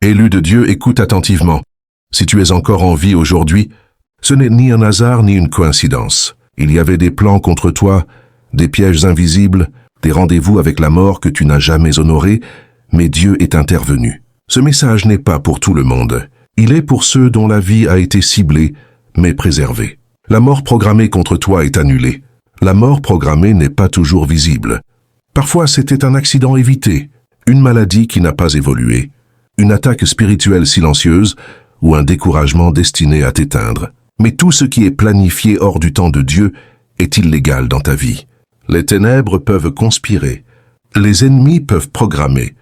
Élu de Dieu, écoute attentivement. Si tu es encore en vie aujourd'hui, ce n'est ni un hasard ni une coïncidence. Il y avait des plans contre toi, des pièges invisibles, des rendez-vous avec la mort que tu n'as jamais honorés, mais Dieu est intervenu. Ce message n'est pas pour tout le monde. Il est pour ceux dont la vie a été ciblée, mais préservée. La mort programmée contre toi est annulée. La mort programmée n'est pas toujours visible. Parfois, c'était un accident évité, une maladie qui n'a pas évolué, une attaque spirituelle silencieuse ou un découragement destiné à t'éteindre. Mais tout ce qui est planifié hors du temps de Dieu est illégal dans ta vie. Les ténèbres peuvent conspirer, les ennemis peuvent programmer,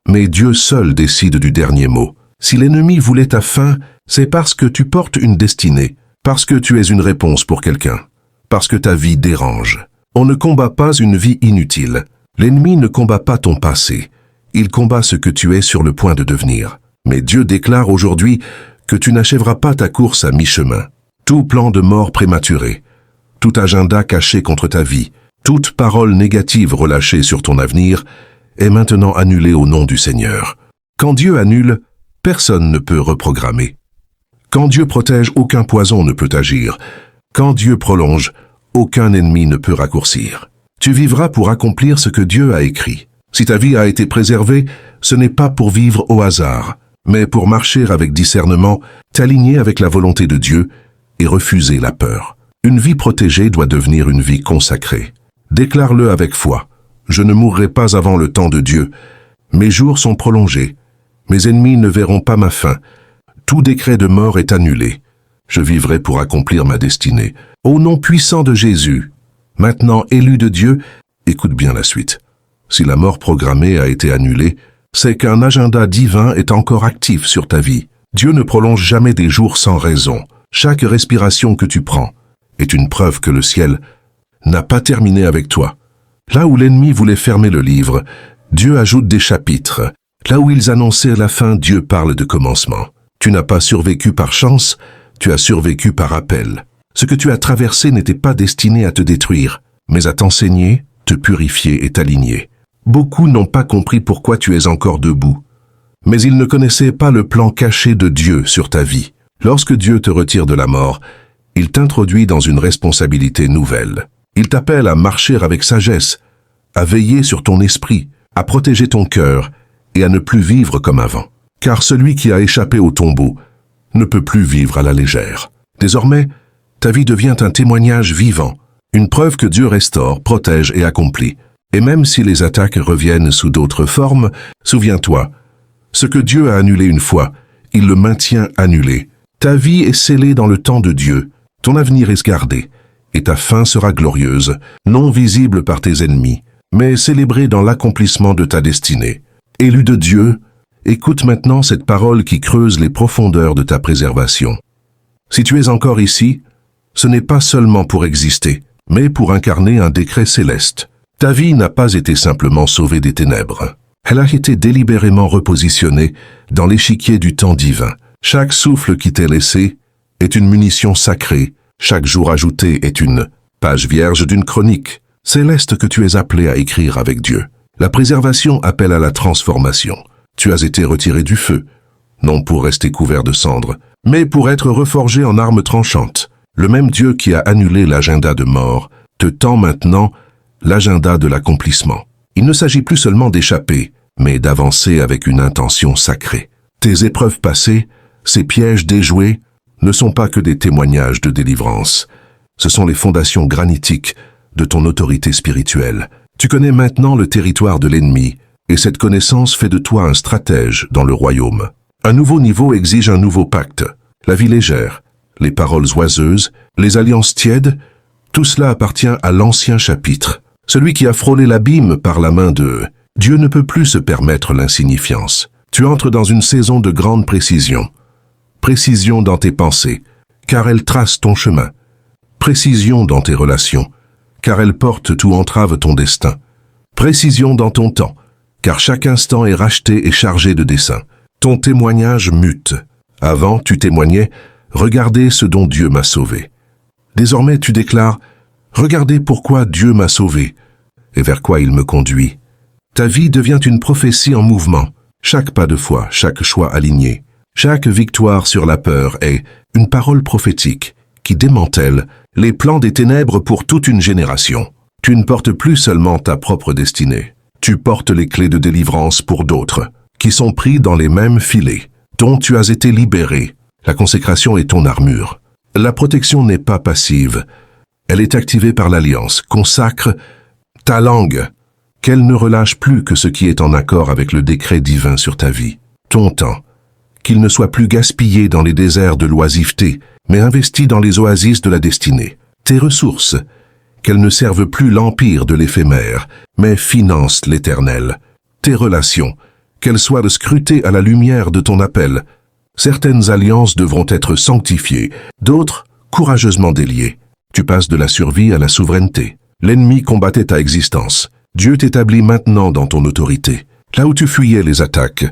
mais Dieu seul décide du dernier mot. Si l'ennemi voulait ta fin, c'est parce que tu portes une destinée, parce que tu es une réponse pour quelqu'un, parce que ta vie dérange. On ne combat pas une vie inutile. L'ennemi ne combat pas ton passé, il combat ce que tu es sur le point de devenir. Mais Dieu déclare aujourd'hui que tu n'achèveras pas ta course à mi-chemin. Tout plan de mort prématuré, tout agenda caché contre ta vie, toute parole négative relâchée sur ton avenir est maintenant annulée au nom du Seigneur. Quand Dieu annule, personne ne peut reprogrammer. Quand Dieu protège, aucun poison ne peut agir. Quand Dieu prolonge, aucun ennemi ne peut raccourcir. Tu vivras pour accomplir ce que Dieu a écrit. Si ta vie a été préservée, ce n'est pas pour vivre au hasard, mais pour marcher avec discernement, t'aligner avec la volonté de Dieu et refuser la peur. Une vie protégée doit devenir une vie consacrée. Déclare-le avec foi. Je ne mourrai pas avant le temps de Dieu. Mes jours sont prolongés. Mes ennemis ne verront pas ma fin. Tout décret de mort est annulé. Je vivrai pour accomplir ma destinée. Au nom puissant de Jésus, maintenant élu de Dieu, écoute bien la suite. Si la mort programmée a été annulée, c'est qu'un agenda divin est encore actif sur ta vie. Dieu ne prolonge jamais des jours sans raison. Chaque respiration que tu prends est une preuve que le ciel n'a pas terminé avec toi. Là où l'ennemi voulait fermer le livre, Dieu ajoute des chapitres. Là où ils annonçaient la fin, Dieu parle de commencement. Tu n'as pas survécu par chance, tu as survécu par appel. Ce que tu as traversé n'était pas destiné à te détruire, mais à t'enseigner, te purifier et t'aligner. Beaucoup n'ont pas compris pourquoi tu es encore debout, mais ils ne connaissaient pas le plan caché de Dieu sur ta vie. Lorsque Dieu te retire de la mort, il t'introduit dans une responsabilité nouvelle. Il t'appelle à marcher avec sagesse, à veiller sur ton esprit, à protéger ton cœur et à ne plus vivre comme avant. Car celui qui a échappé au tombeau ne peut plus vivre à la légère. Désormais, ta vie devient un témoignage vivant, une preuve que Dieu restaure, protège et accomplit. Et même si les attaques reviennent sous d'autres formes, souviens-toi, ce que Dieu a annulé une fois, il le maintient annulé. Ta vie est scellée dans le temps de Dieu, ton avenir est gardé, et ta fin sera glorieuse, non visible par tes ennemis, mais célébrée dans l'accomplissement de ta destinée. Élu de Dieu, écoute maintenant cette parole qui creuse les profondeurs de ta préservation. Si tu es encore ici, ce n'est pas seulement pour exister, mais pour incarner un décret céleste. Ta vie n'a pas été simplement sauvée des ténèbres. Elle a été délibérément repositionnée dans l'échiquier du temps divin. Chaque souffle qui t'est laissé est une munition sacrée. Chaque jour ajouté est une page vierge d'une chronique céleste que tu es appelé à écrire avec Dieu. La préservation appelle à la transformation. Tu as été retiré du feu, non pour rester couvert de cendres, mais pour être reforgé en arme tranchante. Le même Dieu qui a annulé l'agenda de mort te tend maintenant l'agenda de l'accomplissement. Il ne s'agit plus seulement d'échapper, mais d'avancer avec une intention sacrée. Tes épreuves passées, ces pièges déjoués, ne sont pas que des témoignages de délivrance. Ce sont les fondations granitiques de ton autorité spirituelle. Tu connais maintenant le territoire de l'ennemi, et cette connaissance fait de toi un stratège dans le royaume. Un nouveau niveau exige un nouveau pacte. La vie légère, les paroles oiseuses, les alliances tièdes, tout cela appartient à l'ancien chapitre. Celui qui a frôlé l'abîme par la main de Dieu ne peut plus se permettre l'insignifiance. Tu entres dans une saison de grande précision. Précision dans tes pensées, car elles tracent ton chemin. Précision dans tes relations, car elles portent ou entravent ton destin. Précision dans ton temps, car chaque instant est racheté et chargé de dessein. Ton témoignage mute. Avant, tu témoignais « Regardez ce dont Dieu m'a sauvé ». Désormais, tu déclares « Regardez pourquoi Dieu m'a sauvé et vers quoi il me conduit ». Ta vie devient une prophétie en mouvement. Chaque pas de foi, chaque choix aligné, chaque victoire sur la peur est une parole prophétique qui démantèle les plans des ténèbres pour toute une génération. Tu ne portes plus seulement ta propre destinée. Tu portes les clés de délivrance pour d'autres, qui sont pris dans les mêmes filets, dont tu as été libéré. La consécration est ton armure. La protection n'est pas passive. Elle est activée par l'alliance. Consacre ta langue, qu'elle ne relâche plus que ce qui est en accord avec le décret divin sur ta vie. Ton temps, qu'il ne soit plus gaspillé dans les déserts de l'oisiveté, mais investi dans les oasis de la destinée. Tes ressources, qu'elles ne servent plus l'empire de l'éphémère, mais financent l'éternel. Tes relations, qu'elles soient scrutées à la lumière de ton appel. Certaines alliances devront être sanctifiées, d'autres courageusement déliées. Tu passes de la survie à la souveraineté. L'ennemi combattait ta existence. Dieu t'établit maintenant dans ton autorité. Là où tu fuyais les attaques,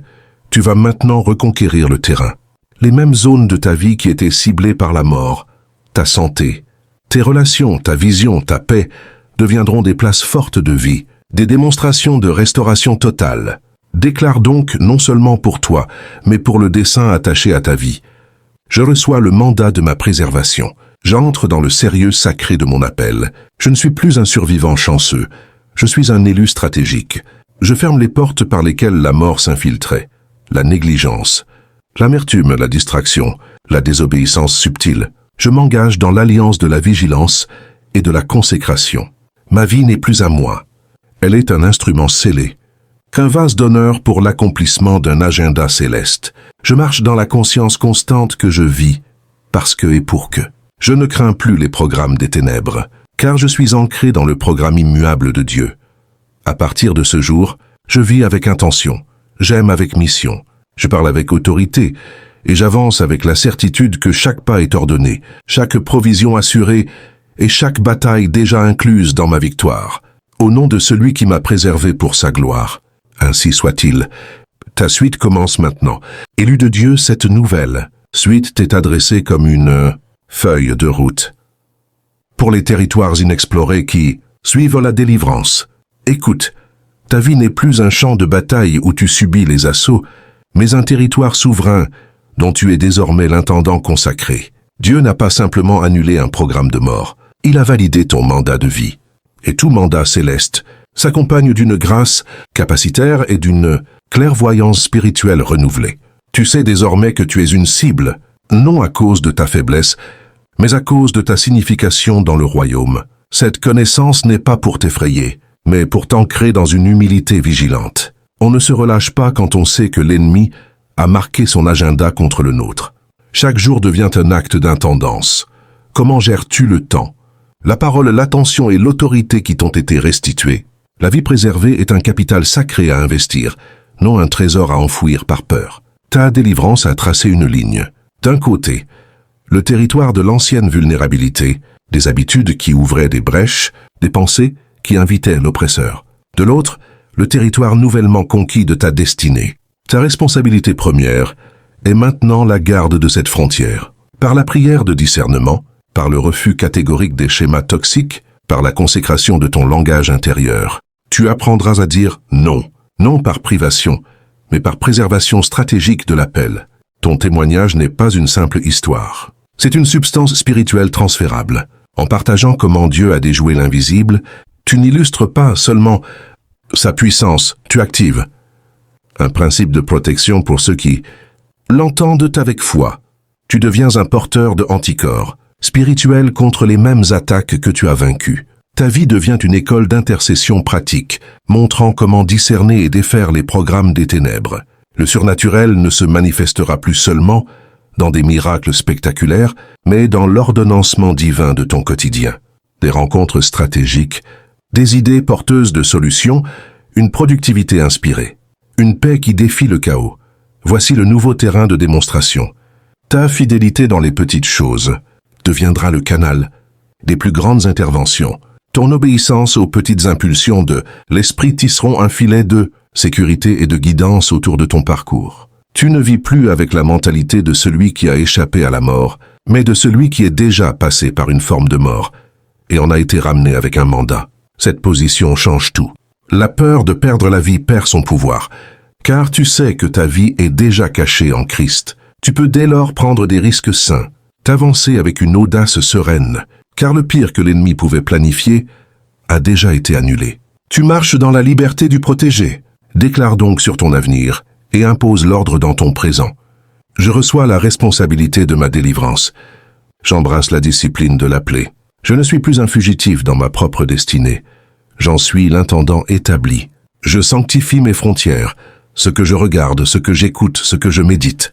tu vas maintenant reconquérir le terrain. Les mêmes zones de ta vie qui étaient ciblées par la mort, ta santé, tes relations, ta vision, ta paix, deviendront des places fortes de vie, des démonstrations de restauration totale. Déclare donc non seulement pour toi, mais pour le dessein attaché à ta vie. Je reçois le mandat de ma préservation. J'entre dans le sérieux sacré de mon appel. Je ne suis plus un survivant chanceux. Je suis un élu stratégique. Je ferme les portes par lesquelles la mort s'infiltrait. La négligence, l'amertume, la distraction, la désobéissance subtile. Je m'engage dans l'alliance de la vigilance et de la consécration. Ma vie n'est plus à moi. Elle est un instrument scellé, qu'un vase d'honneur pour l'accomplissement d'un agenda céleste. Je marche dans la conscience constante que je vis, parce que et pour que. Je ne crains plus les programmes des ténèbres, car je suis ancré dans le programme immuable de Dieu. À partir de ce jour, je vis avec intention, j'aime avec mission, je parle avec autorité, et j'avance avec la certitude que chaque pas est ordonné, chaque provision assurée et chaque bataille déjà incluse dans ma victoire. Au nom de celui qui m'a préservé pour sa gloire. Ainsi soit-il. Ta suite commence maintenant. Élu de Dieu, cette nouvelle suite t'est adressée comme une feuille de route pour les territoires inexplorés qui suivent la délivrance. Écoute, ta vie n'est plus un champ de bataille où tu subis les assauts, mais un territoire souverain dont tu es désormais l'intendant consacré. Dieu n'a pas simplement annulé un programme de mort, il a validé ton mandat de vie. Et tout mandat céleste s'accompagne d'une grâce capacitaire et d'une clairvoyance spirituelle renouvelée. Tu sais désormais que tu es une cible, non à cause de ta faiblesse, mais à cause de ta signification dans le royaume. Cette connaissance n'est pas pour t'effrayer, mais pour t'ancrer dans une humilité vigilante. On ne se relâche pas quand on sait que l'ennemi a marqué son agenda contre le nôtre. Chaque jour devient un acte d'intendance. Comment gères-tu le temps? La parole, l'attention et l'autorité qui t'ont été restituées. La vie préservée est un capital sacré à investir, non un trésor à enfouir par peur. Ta délivrance a tracé une ligne. D'un côté, le territoire de l'ancienne vulnérabilité, des habitudes qui ouvraient des brèches, des pensées qui invitaient l'oppresseur. De l'autre, le territoire nouvellement conquis de ta destinée. Ta responsabilité première est maintenant la garde de cette frontière. Par la prière de discernement, par le refus catégorique des schémas toxiques, par la consécration de ton langage intérieur, tu apprendras à dire non, non par privation, mais par préservation stratégique de l'appel. Ton témoignage n'est pas une simple histoire. C'est une substance spirituelle transférable. En partageant comment Dieu a déjoué l'invisible, tu n'illustres pas seulement sa puissance, tu actives un principe de protection pour ceux qui l'entendent avec foi. Tu deviens un porteur de anticorps, spirituel contre les mêmes attaques que tu as vaincues. Ta vie devient une école d'intercession pratique, montrant comment discerner et défaire les programmes des ténèbres. Le surnaturel ne se manifestera plus seulement dans des miracles spectaculaires, mais dans l'ordonnancement divin de ton quotidien. Des rencontres stratégiques, des idées porteuses de solutions, une productivité inspirée, une paix qui défie le chaos. Voici le nouveau terrain de démonstration. Ta fidélité dans les petites choses deviendra le canal des plus grandes interventions. Ton obéissance aux petites impulsions de l'esprit tisseront un filet de sécurité et de guidance autour de ton parcours. Tu ne vis plus avec la mentalité de celui qui a échappé à la mort, mais de celui qui est déjà passé par une forme de mort et en a été ramené avec un mandat. Cette position change tout. La peur de perdre la vie perd son pouvoir, car tu sais que ta vie est déjà cachée en Christ. Tu peux dès lors prendre des risques sains, t'avancer avec une audace sereine, car le pire que l'ennemi pouvait planifier a déjà été annulé. Tu marches dans la liberté du protégé. Déclare donc sur ton avenir et impose l'ordre dans ton présent. Je reçois la responsabilité de ma délivrance. J'embrasse la discipline de l'appeler. Je ne suis plus un fugitif dans ma propre destinée. J'en suis l'intendant établi. Je sanctifie mes frontières, ce que je regarde, ce que j'écoute, ce que je médite.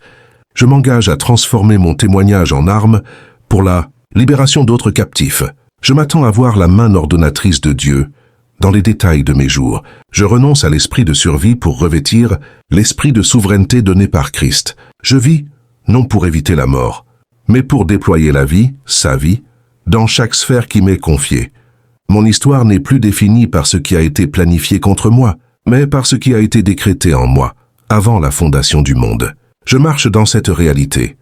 Je m'engage à transformer mon témoignage en arme pour la libération d'autres captifs. Je m'attends à voir la main ordonnatrice de Dieu dans les détails de mes jours. Je renonce à l'esprit de survie pour revêtir l'esprit de souveraineté donné par Christ. Je vis, non pour éviter la mort, mais pour déployer la vie, sa vie, dans chaque sphère qui m'est confiée. Mon histoire n'est plus définie par ce qui a été planifié contre moi, mais par ce qui a été décrété en moi, avant la fondation du monde. Je marche dans cette réalité.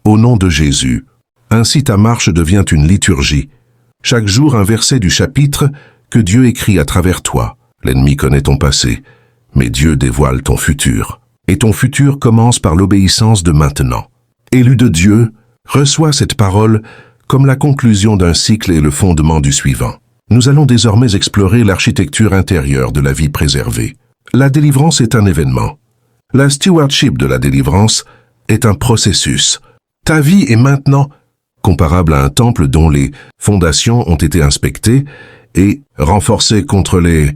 Au nom de Jésus, ainsi ta marche devient une liturgie. Chaque jour un verset du chapitre que Dieu écrit à travers toi. L'ennemi connaît ton passé, mais Dieu dévoile ton futur. Et ton futur commence par l'obéissance de maintenant. Élu de Dieu, reçois cette parole comme la conclusion d'un cycle et le fondement du suivant. Nous allons désormais explorer l'architecture intérieure de la vie préservée. La délivrance est un événement. La stewardship de la délivrance est un processus. Ta vie est maintenant comparable à un temple dont les fondations ont été inspectées et renforcées contre les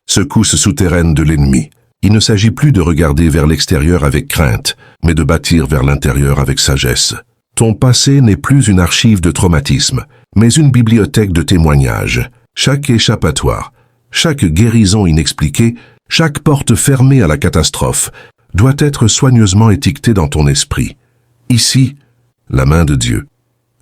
secousses souterraines de l'ennemi. Il ne s'agit plus de regarder vers l'extérieur avec crainte, mais de bâtir vers l'intérieur avec sagesse. Ton passé n'est plus une archive de traumatisme, mais une bibliothèque de témoignages. Chaque échappatoire, chaque guérison inexpliquée, chaque porte fermée à la catastrophe doit être soigneusement étiquetée dans ton esprit. Ici, la main de Dieu.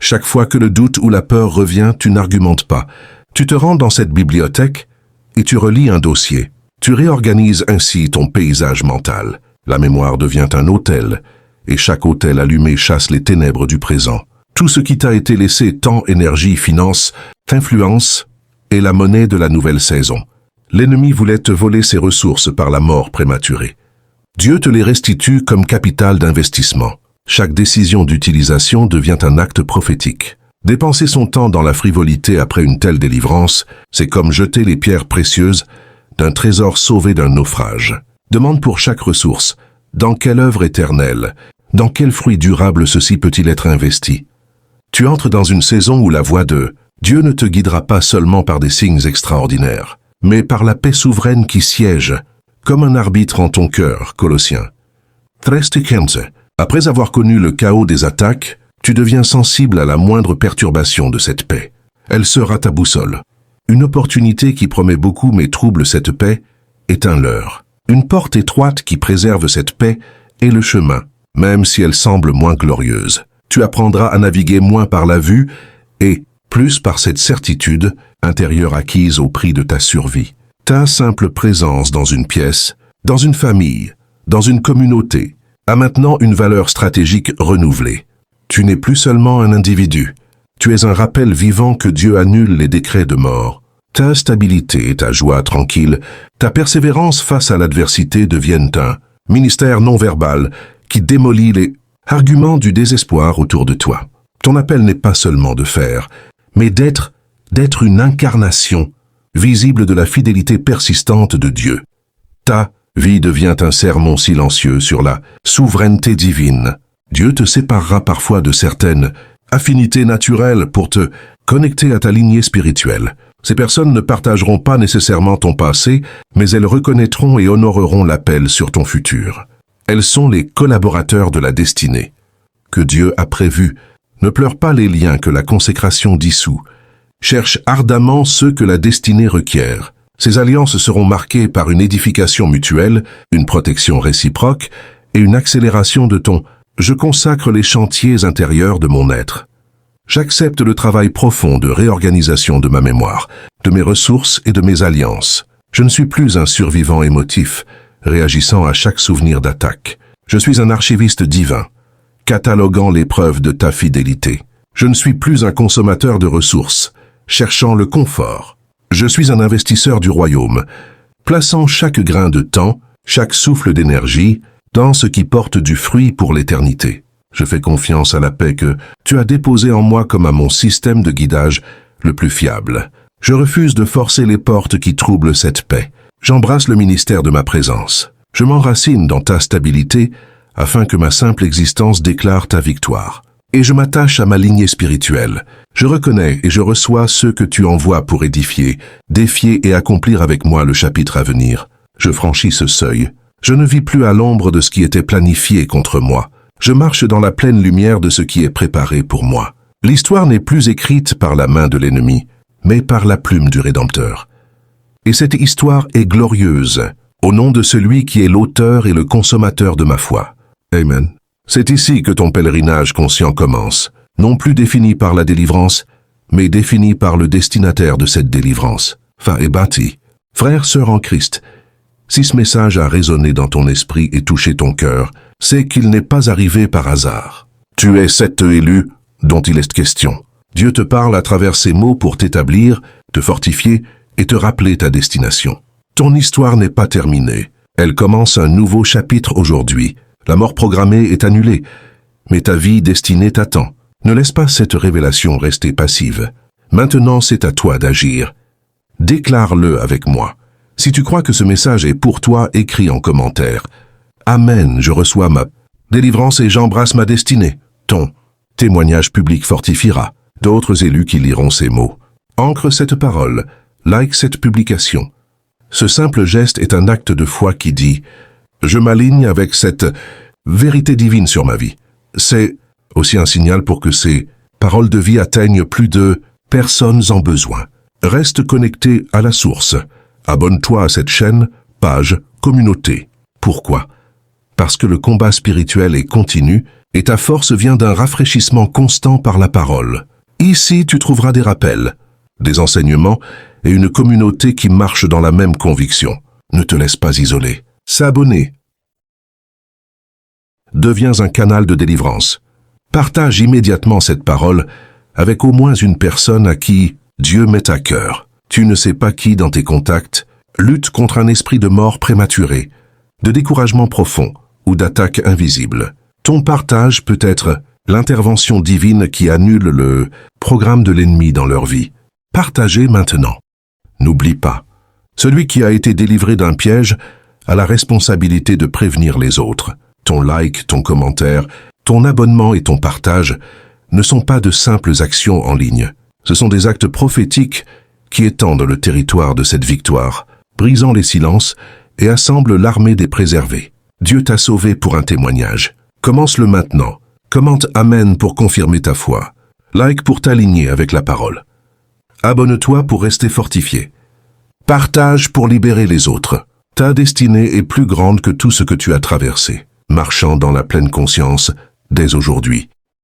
Chaque fois que le doute ou la peur revient, tu n'argumentes pas. Tu te rends dans cette bibliothèque et tu relis un dossier. Tu réorganises ainsi ton paysage mental. La mémoire devient un autel, et chaque autel allumé chasse les ténèbres du présent. Tout ce qui t'a été laissé, temps, énergie, finances, influence, est la monnaie de la nouvelle saison. L'ennemi voulait te voler ses ressources par la mort prématurée. Dieu te les restitue comme capital d'investissement. Chaque décision d'utilisation devient un acte prophétique. Dépenser son temps dans la frivolité après une telle délivrance, c'est comme jeter les pierres précieuses d'un trésor sauvé d'un naufrage. Demande pour chaque ressource, dans quelle œuvre éternelle, dans quel fruit durable ceci peut-il être investi? Tu entres dans une saison où la voix de Dieu ne te guidera pas seulement par des signes extraordinaires, mais par la paix souveraine qui siège, comme un arbitre en ton cœur, Colossiens 3:15. Après avoir connu le chaos des attaques, tu deviens sensible à la moindre perturbation de cette paix. Elle sera ta boussole. Une opportunité qui promet beaucoup mais trouble cette paix est un leurre. Une porte étroite qui préserve cette paix est le chemin, même si elle semble moins glorieuse. Tu apprendras à naviguer moins par la vue et plus par cette certitude intérieure acquise au prix de ta survie. Ta simple présence dans une pièce, dans une famille, dans une communauté, a maintenant une valeur stratégique renouvelée. Tu n'es plus seulement un individu. Tu es un rappel vivant que Dieu annule les décrets de mort. Ta stabilité, ta joie tranquille, ta persévérance face à l'adversité deviennent un ministère non verbal qui démolit les arguments du désespoir autour de toi. Ton appel n'est pas seulement de faire, mais d'être une incarnation visible de la fidélité persistante de Dieu. Ta vie devient un sermon silencieux sur la souveraineté divine. Dieu te séparera parfois de certaines affinités naturelles pour te connecter à ta lignée spirituelle. Ces personnes ne partageront pas nécessairement ton passé, mais elles reconnaîtront et honoreront l'appel sur ton futur. Elles sont les collaborateurs de la destinée que Dieu a prévue. Ne pleure pas les liens que la consécration dissout. Cherche ardemment ceux que la destinée requiert. Ces alliances seront marquées par une édification mutuelle, une protection réciproque et une accélération de ton « je consacre les chantiers intérieurs de mon être ». J'accepte le travail profond de réorganisation de ma mémoire, de mes ressources et de mes alliances. Je ne suis plus un survivant émotif, réagissant à chaque souvenir d'attaque. Je suis un archiviste divin, cataloguant les preuves de ta fidélité. Je ne suis plus un consommateur de ressources, cherchant le confort. Je suis un investisseur du royaume, plaçant chaque grain de temps, chaque souffle d'énergie, dans ce qui porte du fruit pour l'éternité. Je fais confiance à la paix que tu as déposée en moi comme à mon système de guidage le plus fiable. Je refuse de forcer les portes qui troublent cette paix. J'embrasse le ministère de ma présence. Je m'enracine dans ta stabilité afin que ma simple existence déclare ta victoire. Et je m'attache à ma lignée spirituelle. Je reconnais et je reçois ceux que tu envoies pour édifier, défier et accomplir avec moi le chapitre à venir. Je franchis ce seuil. Je ne vis plus à l'ombre de ce qui était planifié contre moi. Je marche dans la pleine lumière de ce qui est préparé pour moi. L'histoire n'est plus écrite par la main de l'ennemi, mais par la plume du Rédempteur. Et cette histoire est glorieuse, au nom de celui qui est l'auteur et le consommateur de ma foi. Amen. C'est ici que ton pèlerinage conscient commence, non plus défini par la délivrance, mais défini par le destinataire de cette délivrance. Fa et bâti. Frères, sœurs en Christ, si ce message a résonné dans ton esprit et touché ton cœur, c'est qu'il n'est pas arrivé par hasard. Tu es cet élu dont il est question. Dieu te parle à travers ces mots pour t'établir, te fortifier et te rappeler ta destination. Ton histoire n'est pas terminée. Elle commence un nouveau chapitre aujourd'hui. La mort programmée est annulée, mais ta vie destinée t'attend. Ne laisse pas cette révélation rester passive. Maintenant, c'est à toi d'agir. Déclare-le avec moi. Si tu crois que ce message est pour toi, écris en commentaire. Amen, je reçois ma délivrance et j'embrasse ma destinée. Ton témoignage public fortifiera d'autres élus qui liront ces mots. Ancre cette parole, like cette publication. Ce simple geste est un acte de foi qui dit « Je m'aligne avec cette vérité divine sur ma vie ». C'est aussi un signal pour que ces paroles de vie atteignent plus de personnes en besoin. Reste connecté à la source. Abonne-toi à cette chaîne, page, communauté. Pourquoi? Parce que le combat spirituel est continu et ta force vient d'un rafraîchissement constant par la parole. Ici, tu trouveras des rappels, des enseignements et une communauté qui marche dans la même conviction. Ne te laisse pas isoler. S'abonner. Deviens un canal de délivrance. Partage immédiatement cette parole avec au moins une personne à qui Dieu met à cœur. Tu ne sais pas qui dans tes contacts lutte contre un esprit de mort prématurée, de découragement profond ou d'attaque invisible. Ton partage peut être l'intervention divine qui annule le programme de l'ennemi dans leur vie. Partagez maintenant. N'oublie pas, celui qui a été délivré d'un piège a la responsabilité de prévenir les autres. Ton like, ton commentaire, ton abonnement et ton partage ne sont pas de simples actions en ligne. Ce sont des actes prophétiques qui étendent le territoire de cette victoire, brisant les silences et assemblent l'armée des préservés. Dieu t'a sauvé pour un témoignage. Commence-le maintenant. Commente Amen pour confirmer ta foi. Like pour t'aligner avec la parole. Abonne-toi pour rester fortifié. Partage pour libérer les autres. Ta destinée est plus grande que tout ce que tu as traversé, marchant dans la pleine conscience dès aujourd'hui.